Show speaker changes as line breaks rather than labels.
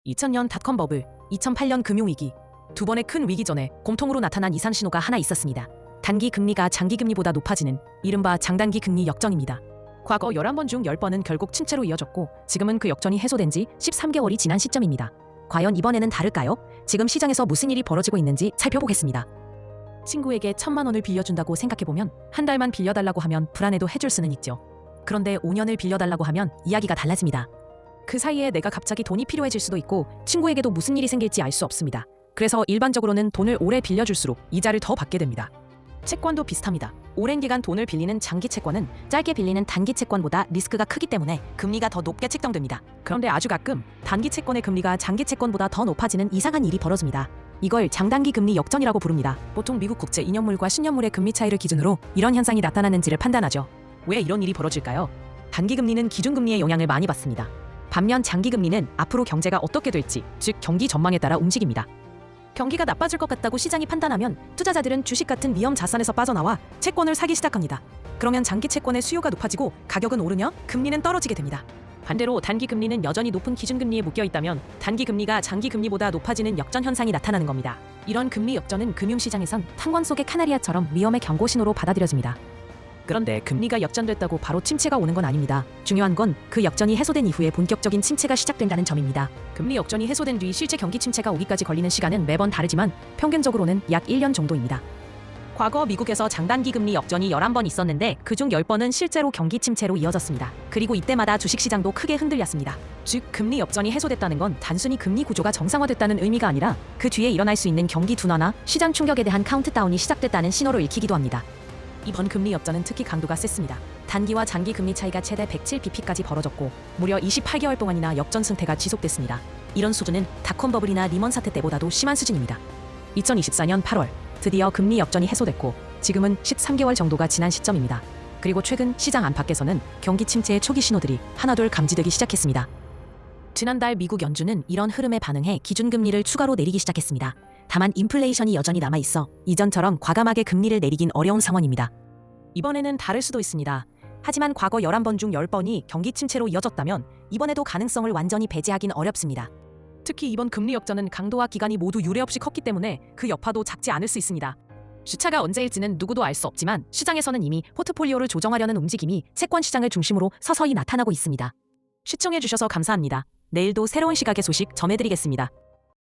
2000년 닷컴 버블, 2008년 금융위기, 두 번의 큰 위기 전에 공통으로 나타난 이상 신호가 하나 있었습니다. 단기 금리가 장기 금리보다 높아지는 이른바 장단기 금리 역전입니다. 과거 11번 중 10번은 결국 침체로 이어졌고 지금은 그 역전이 해소된 지 13개월이 지난 시점입니다. 과연 이번에는 다를까요? 지금 시장에서 무슨 일이 벌어지고 있는지 살펴보겠습니다. 친구에게 1000만 원을 빌려준다고 생각해보면 한 달만 빌려달라고 하면 불안해도 해줄 수는 있죠. 그런데 5년을 빌려달라고 하면 이야기가 달라집니다. 그 사이에 내가 갑자기 돈이 필요해질 수도 있고 친구에게도 무슨 일이 생길지 알 수 없습니다. 그래서 일반적으로는 돈을 오래 빌려줄수록 이자를 더 받게 됩니다. 채권도 비슷합니다. 오랜 기간 돈을 빌리는 장기 채권은 짧게 빌리는 단기 채권보다 리스크가 크기 때문에 금리가 더 높게 책정됩니다. 그런데 아주 가끔 단기 채권의 금리가 장기 채권보다 더 높아지는 이상한 일이 벌어집니다. 이걸 장단기 금리 역전이라고 부릅니다. 보통 미국 국채 2년물과 10년물의 금리 차이를 기준으로 이런 현상이 나타나는지를 판단하죠. 왜 이런 일이 벌어질까요? 단기 금리는 기준 금리의 영향을 많이 받습니다. 반면 장기 금리는 앞으로 경제가 어떻게 될지, 즉 경기 전망에 따라 움직입니다. 경기가 나빠질 것 같다고 시장이 판단하면 투자자들은 주식 같은 위험 자산에서 빠져나와 채권을 사기 시작합니다. 그러면 장기 채권의 수요가 높아지고 가격은 오르며 금리는 떨어지게 됩니다. 반대로 단기 금리는 여전히 높은 기준금리에 묶여 있다면 단기 금리가 장기 금리보다 높아지는 역전 현상이 나타나는 겁니다. 이런 금리 역전은 금융시장에선 탄광 속의 카나리아처럼 위험의 경고 신호로 받아들여집니다. 그런데 금리가 역전됐다고 바로 침체가 오는 건 아닙니다. 중요한 건 그 역전이 해소된 이후에 본격적인 침체가 시작된다는 점입니다. 금리 역전이 해소된 뒤 실제 경기 침체가 오기까지 걸리는 시간은 매번 다르지만 평균적으로는 약 1년 정도입니다. 과거 미국에서 장단기 금리 역전이 11번 있었는데 그중 10번은 실제로 경기 침체로 이어졌습니다. 그리고 이때마다 주식시장도 크게 흔들렸습니다. 즉 금리 역전이 해소됐다는 건 단순히 금리 구조가 정상화됐다는 의미가 아니라 그 뒤에 일어날 수 있는 경기 둔화나 시장 충격에 대한 카운트다운이 시작됐다는 신호로 읽히기도 합니다. 이번 금리 역전은 특히 강도가 셌습니다. 단기와 장기 금리 차이가 최대 107bp까지 벌어졌고 무려 28개월 동안이나 역전 승태가 지속됐습니다. 이런 수준은 닷컴 버블이나 리먼 사태 때보다도 심한 수준입니다. 2024년 8월 드디어 금리 역전이 해소됐고 지금은 13개월 정도가 지난 시점입니다. 그리고 최근 시장 안팎에서는 경기 침체의 초기 신호들이 하나둘 감지되기 시작했습니다. 지난달 미국 연준은 이런 흐름에 반응해 기준금리를 추가로 내리기 시작했습니다. 다만 인플레이션이 여전히 남아있어 이전처럼 과감하게 금리를 내리긴 어려운 상황입니다. 이번에는 다를 수도 있습니다. 하지만 과거 11번 중 10번이 경기 침체로 이어졌다면 이번에도 가능성을 완전히 배제하긴 어렵습니다. 특히 이번 금리 역전은 강도와 기간이 모두 유례없이 컸기 때문에 그 여파도 작지 않을 수 있습니다. 주차가 언제일지는 누구도 알 수 없지만 시장에서는 이미 포트폴리오를 조정하려는 움직임이 채권 시장을 중심으로 서서히 나타나고 있습니다. 시청해주셔서 감사합니다. 내일도 새로운 시각의 소식 전해드리겠습니다.